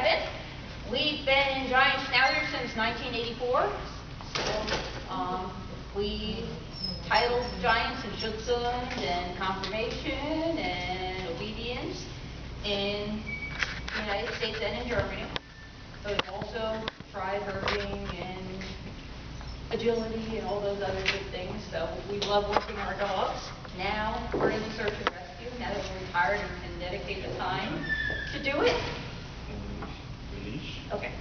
Kevin. We've been in Giant Snouter since 1984. So, we titled Giants and Schutzhund and Confirmation and Obedience in the United States and in Germany. But we've also tried herding and agility and all those other good things. So we love working our dogs. Now we're into search and rescue. Now that we're retired and can dedicate the time to do it. Okay.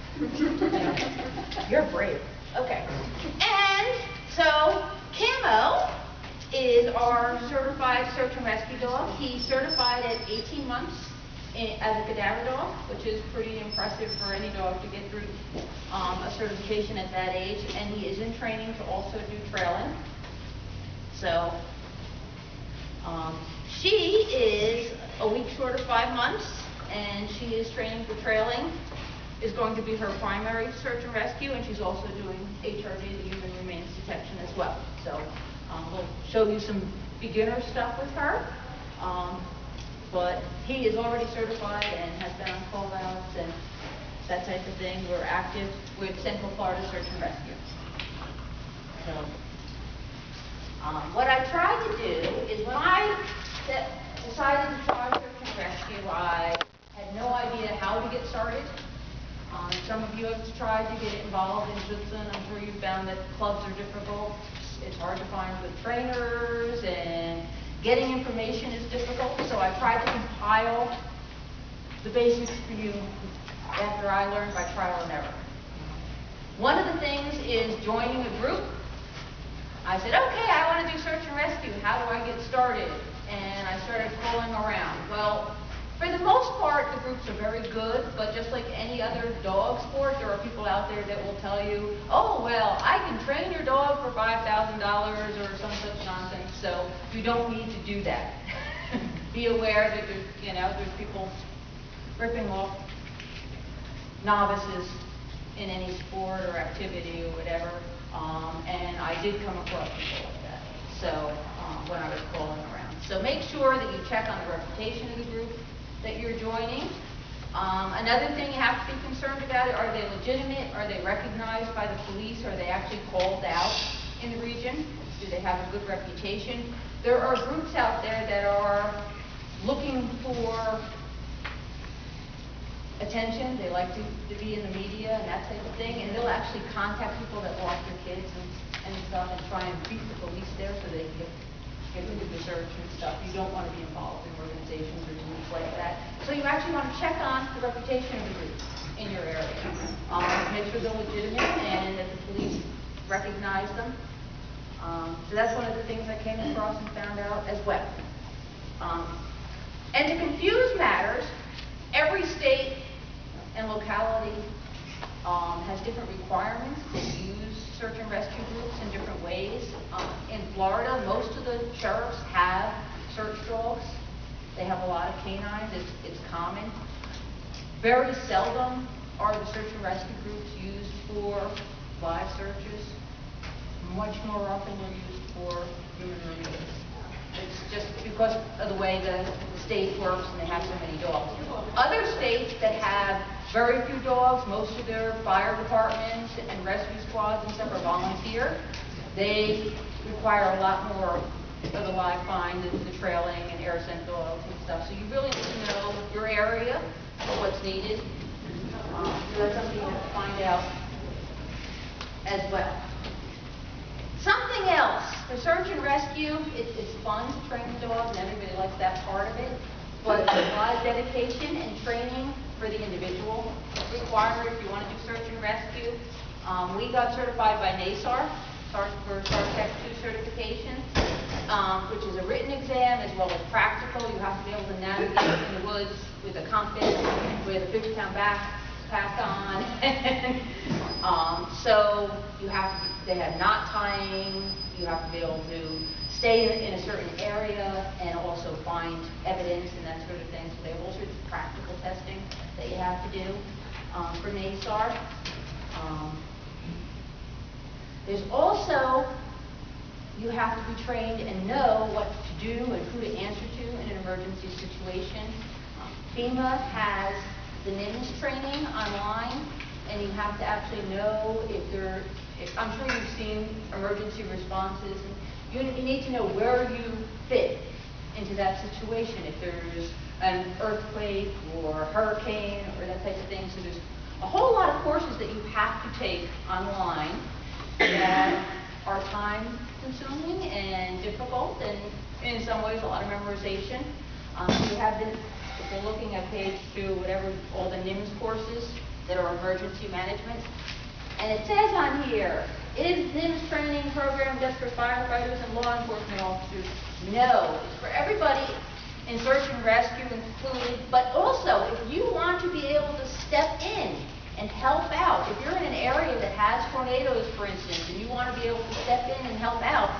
You're brave. Okay. And so Camo is our certified search and rescue dog. He's certified at 18 months as a cadaver dog, which is pretty impressive for any dog to get through a certification at that age. And he is in training to also do trailing. So she is a week short of 5 months, and she is training for trailing. Is going to be her primary search and rescue, and she's also doing HRD, the human remains detection, as well. So we'll show you some beginner stuff with her. But he is already certified and has been on call outs and that type of thing. We're active with Central Florida Search and Rescue. So what I tried to do is when I decided to try search and rescue, I had no idea how to get started. Some of you have tried to get involved in Schutzhund. I'm sure you've found that clubs are difficult. It's hard to find good trainers, and getting information is difficult. So I tried to compile the basics for you after I learned by trial and error. One of the things is joining a group. I said, okay, I want to do search and rescue. How do I get started? And I started calling around. Well, for the most part, the groups are very good, but just like any other dog sport, there are people out there that will tell you, oh, well, I can train your dog for $5,000 or some such nonsense, so you don't need to do that. Be aware that there's people ripping off novices in any sport or activity or whatever, and I did come across people like that, so when I was calling around. So make sure that you check on the reputation of the group that you're joining. Another thing you have to be concerned about, are they legitimate? Are they recognized by the police? Are they actually called out in the region? Do they have a good reputation? There are groups out there that are looking for attention. They like to be in the media and that type of thing, and they'll actually contact people that lost their kids and stuff and try and beat the police there so they can get into the search and stuff. You don't want to be involved in organizations or groups like that. So you actually want to check on the reputation of the group in your area. Make sure they're legitimate and that the police recognize them. So that's one of the things I came across and found out as well. And to confuse matters, every state and locality has different requirements to use search and rescue groups in different ways. In Florida, most of the sheriffs have search dogs. They have a lot of canines. It's common. Very seldom are the search and rescue groups used for live searches. Much more often they're used for human remains. It's just because of the way the state works and they have so many dogs. Other states that have very few dogs, most of their fire departments and rescue squads and stuff are volunteer. They require a lot more of the live find, the trailing and air scent dogs and stuff. So you really need to know your area for what's needed. So that's something you have to find out as well. Something else, for search and rescue, it's fun to train the dogs, and everybody likes that part of it, but there's a lot of dedication and training for the individual required if you want to do search and rescue. We got certified by SAR for SAR 2 certification, which is a written exam as well as practical. You have to be able to navigate in the woods with a compass, with a 50-pound backpack on. So they have knot tying. You have to be able to stay in a certain area and also find evidence and that sort of thing. So they have all sorts of practical testing that you have to do for SAR. There's also, you have to be trained and know what to do and who to answer to in an emergency situation. FEMA has the NIMS training online, and you have to actually know I'm sure you've seen emergency responses, and you need to know where you fit into that situation. If there's an earthquake or hurricane or that type of thing, so there's a whole lot of courses that you have to take online that are time consuming and difficult, and in some ways a lot of memorization. You have this, if you're looking at page 2, whatever, all the NIMS courses that are emergency management. And it says on here, is NIMS training program just for firefighters and law enforcement officers? No, it's for everybody in search and rescue included, but also if you want to be able to step in and help out, if you're in an area that has tornadoes, for instance, and you want to be able to step in and help out,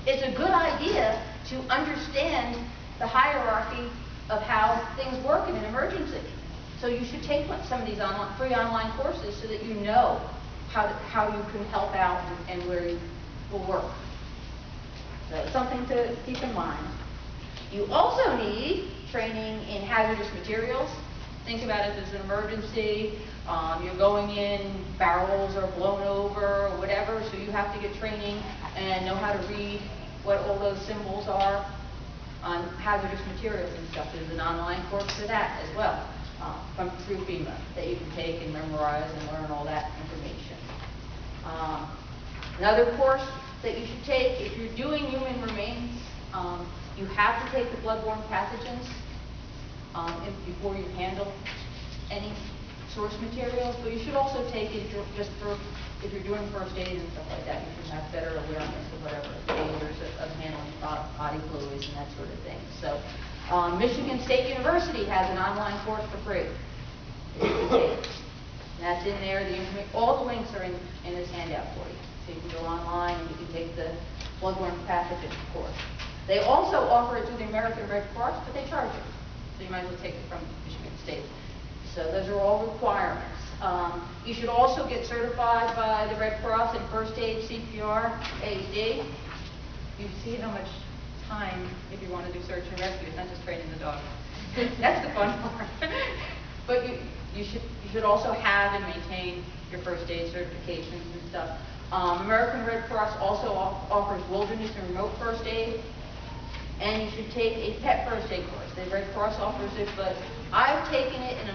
it's a good idea to understand the hierarchy of how things work in an emergency. So you should take some of these free online courses so that you know how you can help out and where you will work. So it's something to keep in mind. You also need training in hazardous materials. Think about it as an emergency. You're going in, barrels are blown over or whatever, so you have to get training and know how to read what all those symbols are on hazardous materials and stuff. There's an online course for that as well, through FEMA, that you can take and memorize and learn all that information. Another course that you should take, if you're doing human remains, you have to take the bloodborne pathogens before you handle any source materials, but you should also take it if you're doing first aid and stuff like that. You should have better awareness of whatever dangers of handling body fluids and that sort of thing. So Michigan State University has an online course for free that you can take. And that's in there. All the links are in this handout for you. So you can go online and you can take the bloodborne pathogen course. They also offer it through the American Red Cross, but they charge you. So you might as well take it from Michigan State. So those are all requirements. You should also get certified by the Red Cross in first aid, CPR, AED. You see how much time, if you want to do search and rescue, it's not just training the dog. That's the fun part. But you should also have and maintain your first aid certifications and stuff. American Red Cross also offers wilderness and remote first aid. And you should take a pet first aid course. The Red Cross offers it, but I've taken it in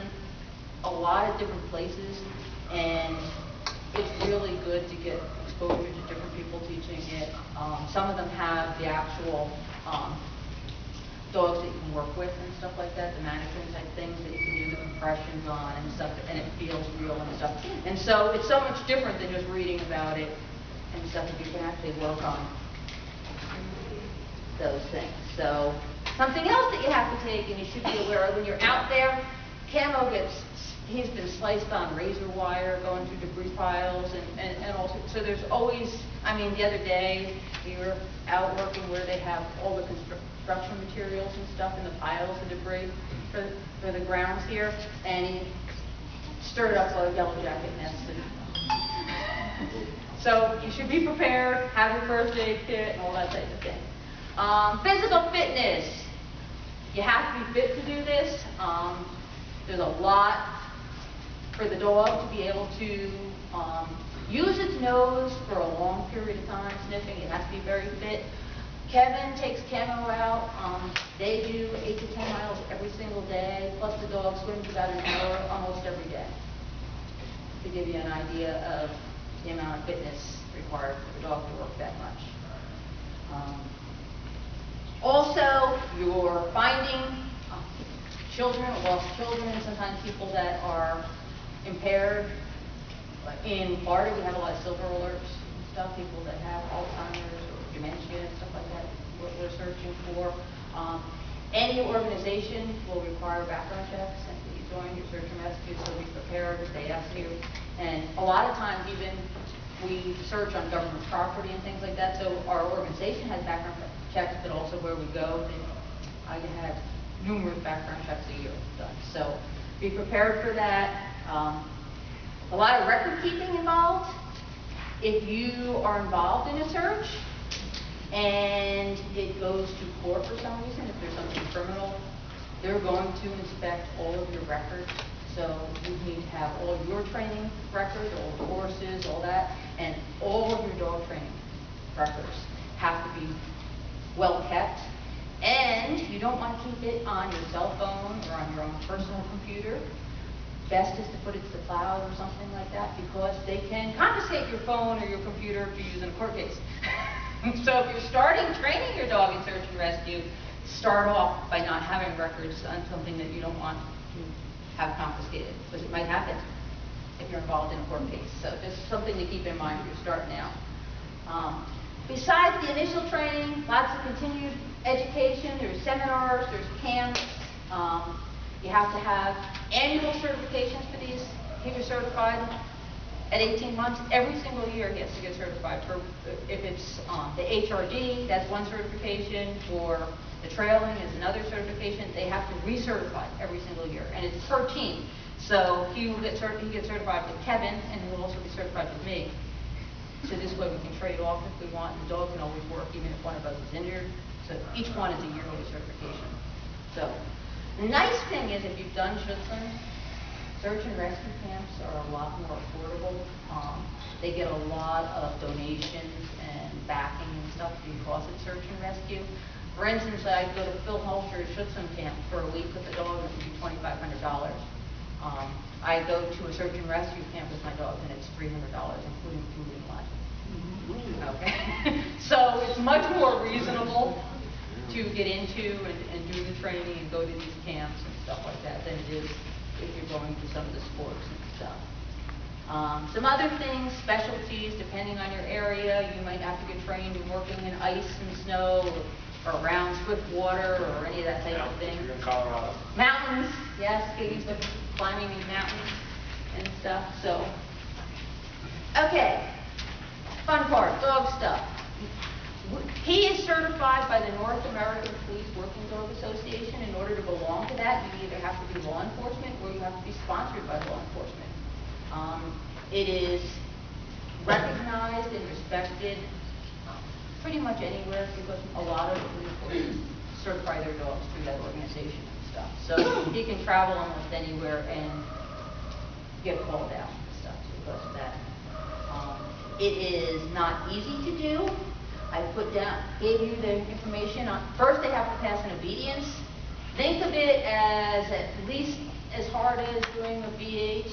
a lot of different places, and it's really good to get exposure to different people teaching it. Some of them have the actual dogs that you can work with and stuff like that, the mannequin type things that you can do the compressions on and stuff, and it feels real and stuff. And so it's so much different than just reading about it and stuff that you can actually work on those things. So something else that you have to take and you should be aware of when you're out there, camo he's been sliced on razor wire going through debris piles and also, so there's always, I mean, the other day we were out working where they have all the construction materials and stuff in the piles of debris for the grounds here, and he stirred up a yellow jacket nest. So you should be prepared, have your first aid kit and all that type of thing. Physical fitness. You have to be fit to do this. There's a lot for the dog to be able to use its nose for a long period of time, sniffing. It has to be very fit. Kevin takes Camo out. They do 8 to 10 miles every single day, plus the dog swims about an hour almost every day, to give you an idea of the amount of fitness required for the dog to work that much. Also, you're finding children, lost children, sometimes people that are impaired. In Florida, we have a lot of silver alerts and stuff, people that have Alzheimer's or dementia and stuff like that we're searching for. Any organization will require background checks and you join your search and rescue, so be prepared if they ask you. And a lot of times even we search on government property and things like that, so our organization has background checks, but also where we go, I have numerous background checks a year done. So be prepared for that. A lot of record keeping involved. If you are involved in a search and it goes to court for some reason, if there's something criminal, they're going to inspect all of your records. So So you need to have all your training records, all the courses, all that, and all of your dog training records have to be well kept. And you don't want to keep it on your cell phone or on your own personal computer. Best is to put it to the cloud or something like that, because they can confiscate your phone or your computer if you use it in a court case. So if you're starting training your dog in search and rescue, start off by not having records on something that you don't want to have confiscated, because it might happen if you're involved in a court case. So just something to keep in mind if you're starting out. Besides the initial training, lots of continued education. There's seminars, there's camps. You have to have annual certifications for these. He was certified at 18 months. Every single year he has to get certified. For, if it's the HRD, that's one certification. For the trailing is another certification. They have to recertify every single year, and it's per team. So he gets certified with Kevin, and he will also be certified with me. So this way we can trade off if we want. The dog can always work even if one of us is injured. So each one is a yearly certification. So the nice thing is, if you've done Schutzland, search and rescue camps are a lot more affordable. They get a lot of donations and backing and stuff because it's search and rescue. For instance, I go to Phil Holter's Schutzland camp for a week with the dog, and it would be $2,500. I go to a search and rescue camp with my dog, and it's $300, including food and lunch. Okay, so it's much more reasonable to get into and do the training and go to these camps and stuff like that than it is if you're going to some of the sports and stuff. Some other things, specialties, depending on your area, you might have to get trained in working in ice and snow, or around swift water, or any of that type of thing. You're in Colorado. Mountains, yes, getting to climbing these mountains and stuff. So, okay, fun part, dog stuff. He is certified by the North American Police Working Dog Association. In order to belong to that, you either have to be law enforcement or you have to be sponsored by law enforcement. It is recognized and respected pretty much anywhere, because a lot of police forces certify their dogs through that organization and stuff. So he can travel almost anywhere and get called out and stuff because of that. It is not easy to do. I gave you the information on, first they have to pass an obedience. Think of it as at least as hard as doing a BH,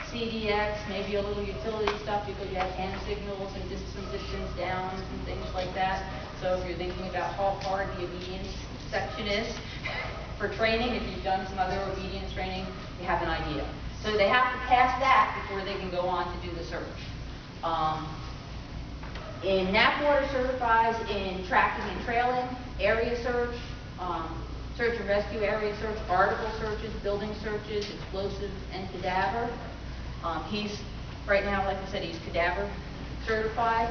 CDX, maybe a little utility stuff, because you have hand signals and some distance downs and things like that. So if you're thinking about how hard the obedience section is for training, if you've done some other obedience training, you have an idea. So they have to pass that before they can go on to do the search. In Napwater certifies in tracking and trailing, area search, search and rescue area search, article searches, building searches, explosive and cadaver. He's, right now, like I said, he's cadaver certified.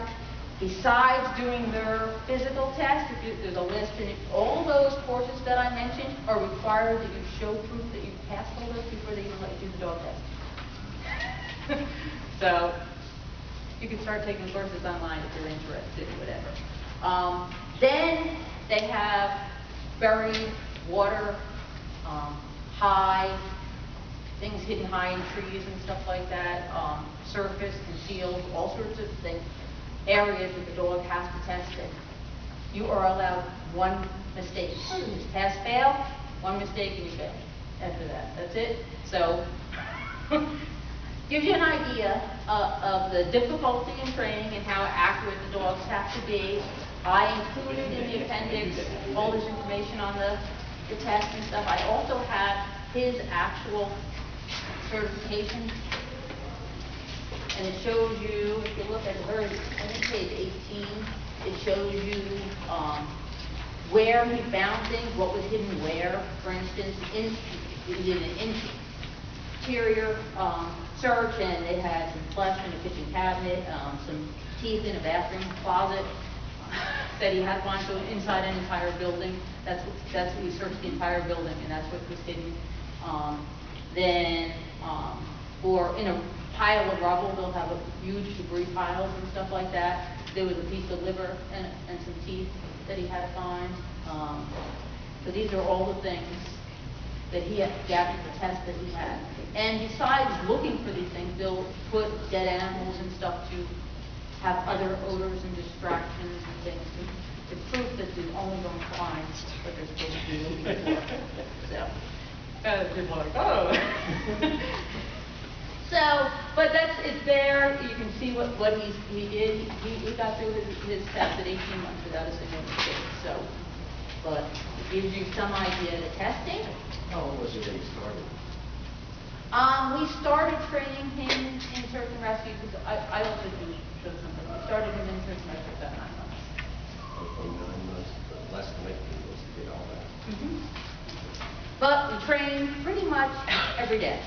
Besides doing their physical test, there's a list, and all those courses that I mentioned are required that you show proof that you passed all those before they even let you do the dog test. So you can start taking courses online if you're interested, whatever. Then they have buried, water, high, things hidden high in trees and stuff like that, surface, concealed, all sorts of things, areas that the dog has to test in. You are allowed one mistake. It's pass, fail, one mistake and you fail. After that, that's it. So, gives you an idea of the difficulty in training and how accurate the dogs have to be. I included in the appendix all this information on the test and stuff. I also have his actual certification, and it shows you, if you look at the very, I think page 18, it shows you where he found things, what was hidden where. For instance, it was in an interior search, and it had some flesh in a kitchen cabinet, some teeth in a bathroom closet that he had one, so inside an entire building. That's what we searched, the entire building, and that's what was hidden. Or in a pile of rubble, they'll have a huge debris piles and stuff like that. There was a piece of liver and some teeth that he had to find. So these are all the things that he had, the actual test that he had. And besides looking for these things, they'll put dead animals and stuff to have other odors and distractions and things to prove that they're only going to find what they're supposed to be looking for. So, people are like, oh. So, but it's there. You can see what he did. He got through his test at 18 months without a single mistake. So, but it gives you some idea of the testing. How old was he when he started? We started training him in search and rescue because I also do show something. We started him in search and rescue about 9 months. Okay, 9 months, but less than 18 months to get all that. Mm-hmm. But we train pretty much every day.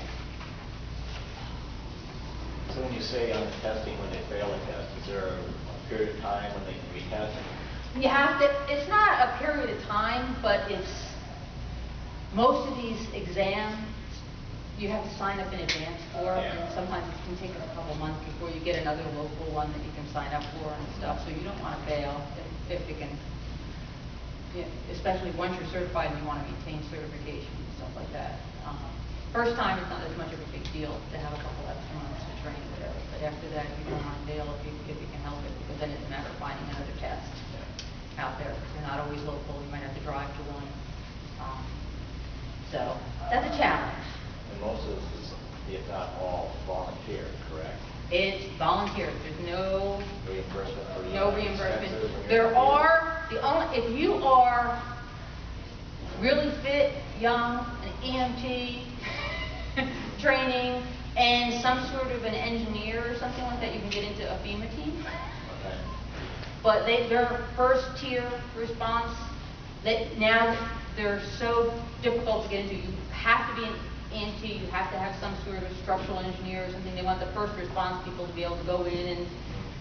So when you say on the testing, when they fail a test, is there a period of time when they can retest? You have to, it's not a period of time, but it's, most of these exams, you have to sign up in advance for, and sometimes it can take a couple months before you get another local one that you can sign up for and stuff, so you don't want to fail if it can, especially once you're certified and you want to maintain certification and stuff like that. First time, it's not as much of a big deal to have a couple extra months to train or whatever, but after that, you don't want to fail if you can help it, because then it's a matter of finding another test out there. They're not always local, you might have to drive to one. So, that's a challenge. And most of this is, if not all, volunteer, correct? It's volunteer. There's no Reimbursement for no reimbursement. expenses when There you're- are if you are really fit, young, an EMT training, and some sort of an engineer or something like that, you can get into a FEMA team. Okay. But their first tier response, now they're so difficult to get into. You have to be an EMT, you have to have some sort of structural engineer or something. They want the first response people to be able to go in and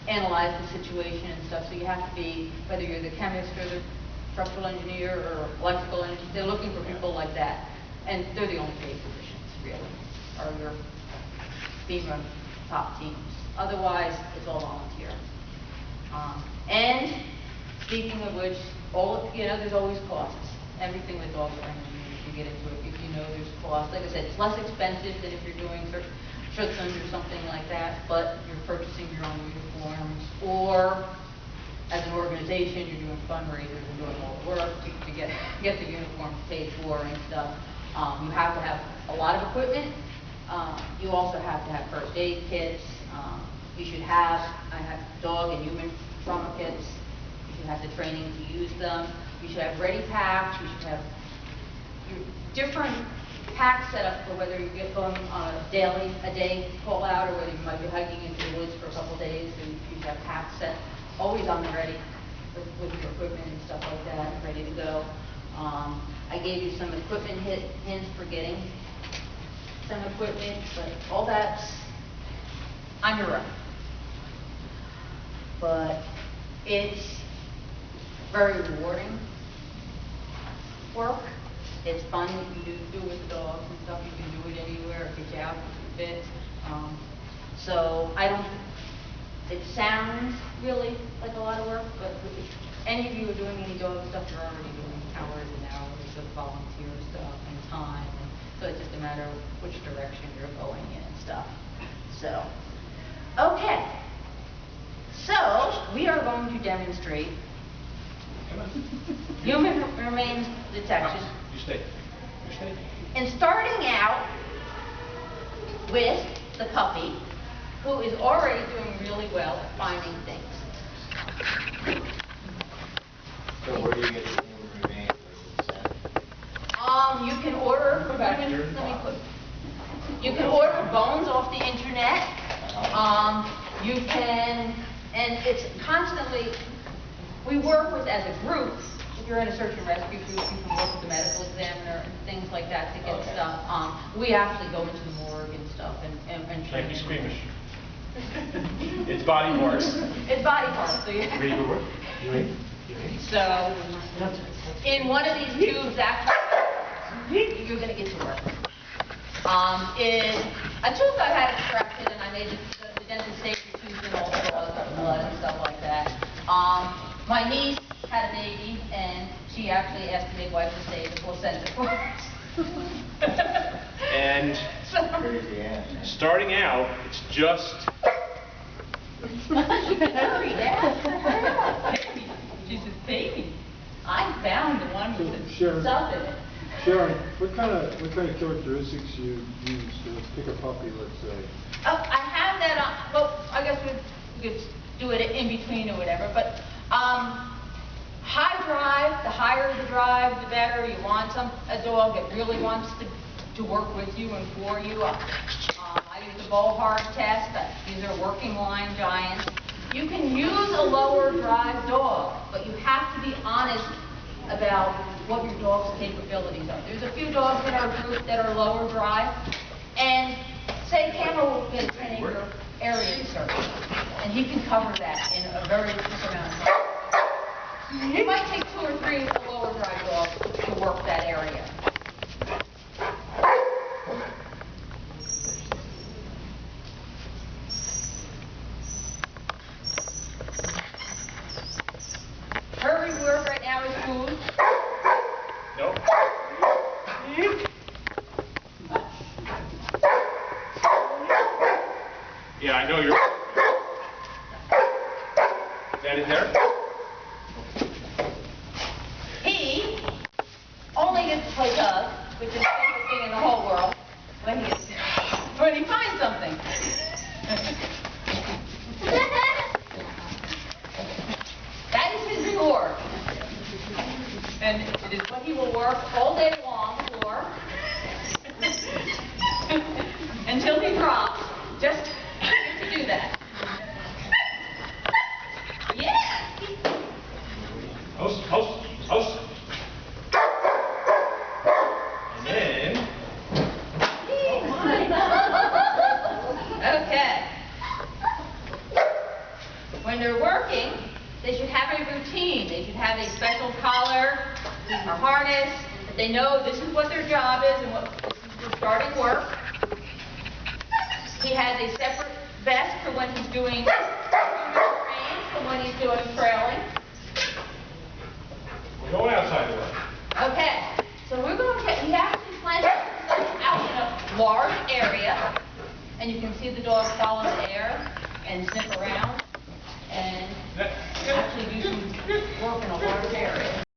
analyze the situation and stuff. So you have to be, whether you're the chemist or the structural engineer or electrical engineer, they're looking for people like that. And they're the only paid positions, really, are your FEMA top teams. Otherwise, it's all volunteer. And speaking of which, there's always costs. Everything with dog training, if you get into it, if you know there's costs. Like I said, it's less expensive than if you're doing Schutzens or something like that, but you're purchasing your own uniforms, or as an organization, you're doing fundraisers and doing all the work to get the uniforms paid for and stuff. You have to have a lot of equipment. You also have to have first aid kits. You should have, I have dog and human trauma kits. You should have the training to use them. You should have ready packs. You should have your different packs set up for whether you get going on a day call out, or whether you might be hiking into the woods for a couple days. So you should have packs set always on the ready with your equipment and stuff like that, ready to go. I gave you some equipment hints for getting some equipment, but all that's on your own. But it's very rewarding work. It's fun. You can do with the dogs and stuff. You can do it anywhere. It gets you out, it fits. So it sounds really like a lot of work, but if any of you are doing any dog stuff, you're already doing hours and hours of volunteer stuff and time. And so it's just a matter of which direction you're going in and stuff. So, okay. So, we are going to demonstrate human remains detection. You stay. And starting out with the puppy, who is already doing really well at finding things. So where do you get the human remains? You can order you can order bones off the internet. You can, and it's constantly, we work with, as a group, if you're in a search and rescue group, you can work with the medical examiner and things like that to get stuff. We actually go into the morgue and stuff and Can't be squeamish. It's body parts. It's body parts. So Ready to work? You ready? So, in one of these tubes, actually, you're going to get to work. In a tube I had extracted, and I made the dental safety tubes and all the blood and stuff like that. My niece had a baby, and she actually asked the midwife to save the placenta for us. And Crazy answer. starting out, it's just, She can hurry, Dad. She's a baby. I found the one with the Sharon. stuff in it. Sharon, what kind of characteristics you use to pick a puppy, let's say? Oh, I have that on, well, I guess we could do it in between or whatever, but, high drive, the higher the drive, the better. You want a dog that really wants to work with you and for you. I use the Bohart test. These are working line giants. You can use a lower drive dog, but you have to be honest about what your dog's capabilities are. There's a few dogs in our group that are lower drive, and say Cameron will get a 10-acre area search, and he can cover that in a very quick amount of time. It might take 2 or 3 lower drive dogs to work that area. Her reward right now is food. nope. Yeah, I know you're. That is there? He only gets to play Doug, which is the favorite thing in the whole world, when he finds something. That is his reward. And it is what he will work all day long for until he drops, just to do that. Yeah! House, house, house. And then, Okay. When they're working, they should have a routine. They should have a special collar or harness, that they know this is what their job is and this is their starting work. He has a separate vest for when he's doing reins from when he's doing trailing. we're going outside the way. Okay, so we're going to, he actually plants out in a large area, and you can see the dog follow the air and sniff around and actually do some work in a large area.